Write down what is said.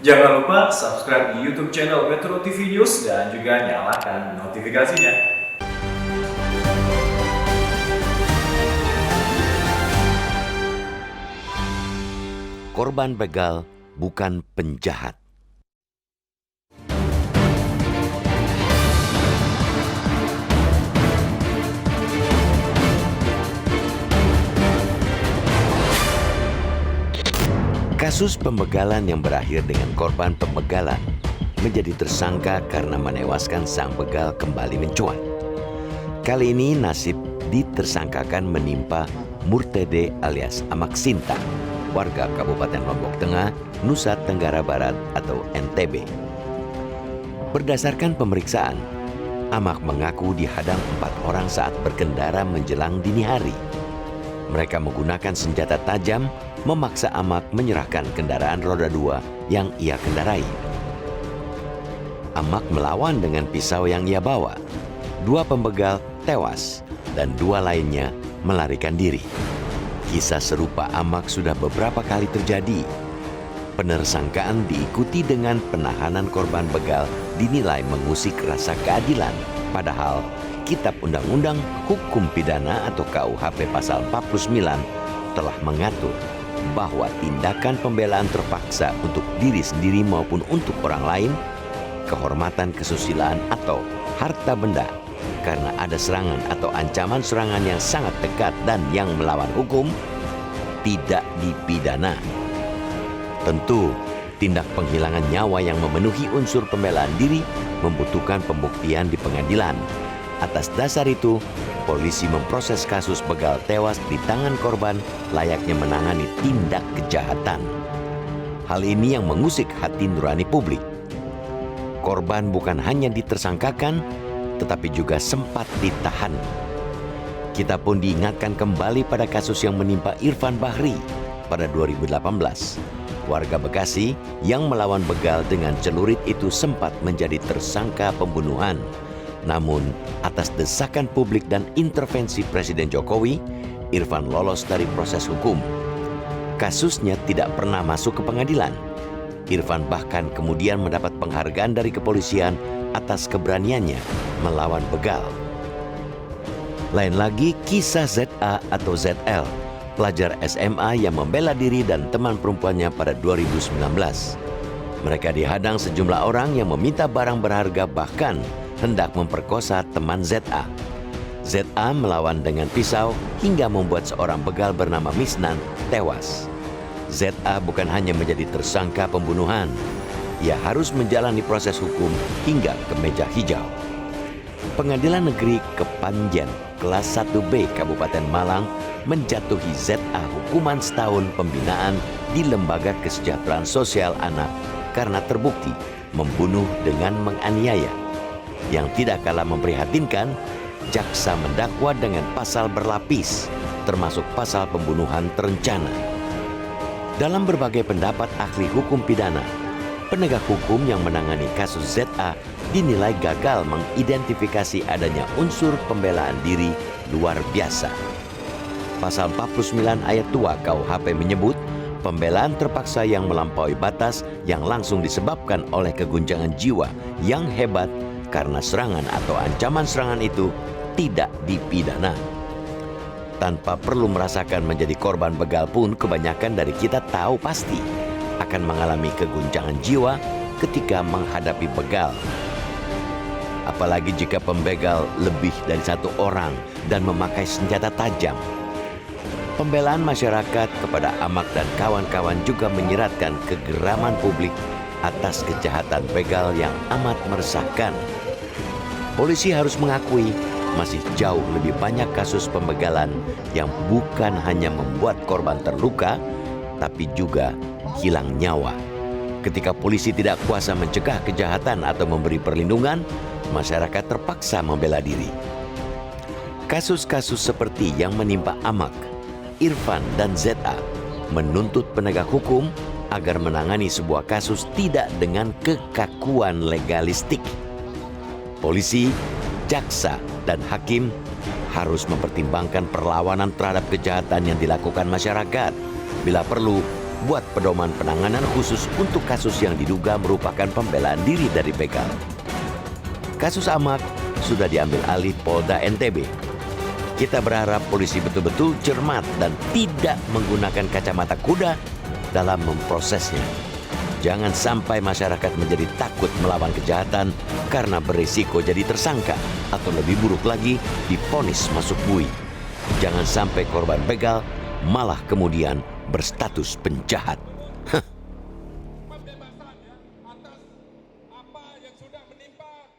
Jangan lupa subscribe di YouTube channel Metro TV News dan juga nyalakan notifikasinya. Korban begal bukan penjahat. Kasus pembegalan yang berakhir dengan korban pembegalan menjadi tersangka karena menewaskan sang begal kembali mencuat. Kali ini nasib ditersangkakan menimpa Murtede alias Amak Sinta, warga Kabupaten Lombok Tengah, Nusa Tenggara Barat atau NTB. Berdasarkan pemeriksaan, Amak mengaku dihadang 4 orang saat berkendara menjelang dini hari. Mereka menggunakan senjata tajam memaksa Amak menyerahkan kendaraan roda 2 yang ia kendarai. Amak melawan dengan pisau yang ia bawa. 2 pembegal tewas dan 2 lainnya melarikan diri. Kisah serupa Amak sudah beberapa kali terjadi. Penersangkaan diikuti dengan penahanan korban begal dinilai mengusik rasa keadilan. Padahal Kitab Undang-Undang Hukum Pidana atau KUHP Pasal 49 telah mengatur bahwa tindakan pembelaan terpaksa untuk diri sendiri maupun untuk orang lain, kehormatan kesusilaan atau harta benda karena ada serangan atau ancaman serangan yang sangat dekat dan yang melawan hukum tidak dipidana. Tentu, tindak penghilangan nyawa yang memenuhi unsur pembelaan diri membutuhkan pembuktian di pengadilan. Atas dasar itu, polisi memproses kasus begal tewas di tangan korban layaknya menangani tindak kejahatan. Hal ini yang mengusik hati nurani publik. Korban bukan hanya ditersangkakan, tetapi juga sempat ditahan. Kita pun diingatkan kembali pada kasus yang menimpa Irfan Bahri pada 2018. Warga Bekasi yang melawan begal dengan celurit itu sempat menjadi tersangka pembunuhan. Namun, atas desakan publik dan intervensi Presiden Jokowi, Irfan lolos dari proses hukum. Kasusnya tidak pernah masuk ke pengadilan. Irfan bahkan kemudian mendapat penghargaan dari kepolisian atas keberaniannya melawan begal. Lain lagi kisah ZA atau ZL, pelajar SMA yang membela diri dan teman perempuannya pada 2019. Mereka dihadang sejumlah orang yang meminta barang berharga bahkan hendak memperkosa teman ZA. ZA melawan dengan pisau hingga membuat seorang begal bernama Misnan tewas. ZA bukan hanya menjadi tersangka pembunuhan, ia harus menjalani proses hukum hingga ke meja hijau. Pengadilan Negeri Kepanjen kelas 1B Kabupaten Malang menjatuhi ZA hukuman setahun pembinaan di Lembaga Kesejahteraan Sosial Anak karena terbukti membunuh dengan menganiaya. Yang tidak kalah memprihatinkan, jaksa mendakwa dengan pasal berlapis, termasuk pasal pembunuhan terencana. Dalam berbagai pendapat ahli hukum pidana, penegak hukum yang menangani kasus ZA dinilai gagal mengidentifikasi adanya unsur pembelaan diri luar biasa. Pasal 49 ayat 2 KUHP menyebut pembelaan terpaksa yang melampaui batas yang langsung disebabkan oleh keguncangan jiwa yang hebat karena serangan atau ancaman serangan itu tidak dipidana. Tanpa perlu merasakan menjadi korban begal pun, kebanyakan dari kita tahu pasti akan mengalami keguncangan jiwa ketika menghadapi begal. Apalagi jika pembegal lebih dari 1 orang dan memakai senjata tajam. Pembelaan masyarakat kepada Amak dan kawan-kawan juga menyiratkan kegeraman publik atas kejahatan begal yang amat meresahkan. Polisi harus mengakui masih jauh lebih banyak kasus pembegalan yang bukan hanya membuat korban terluka, tapi juga hilang nyawa. Ketika polisi tidak kuasa mencegah kejahatan atau memberi perlindungan, masyarakat terpaksa membela diri. Kasus-kasus seperti yang menimpa Amak, Irfan, dan ZA menuntut penegak hukum agar menangani sebuah kasus tidak dengan kekakuan legalistik. Polisi, jaksa, dan hakim harus mempertimbangkan perlawanan terhadap kejahatan yang dilakukan masyarakat. Bila perlu, buat pedoman penanganan khusus untuk kasus yang diduga merupakan pembelaan diri dari begal. Kasus Amak sudah diambil alih Polda NTB. Kita berharap polisi betul-betul cermat dan tidak menggunakan kacamata kuda dalam memprosesnya. Jangan sampai masyarakat menjadi takut melawan kejahatan karena berisiko jadi tersangka atau lebih buruk lagi divonis masuk bui. Jangan sampai korban begal malah kemudian berstatus penjahat. Pembebasan ya atas apa yang sudah menimpa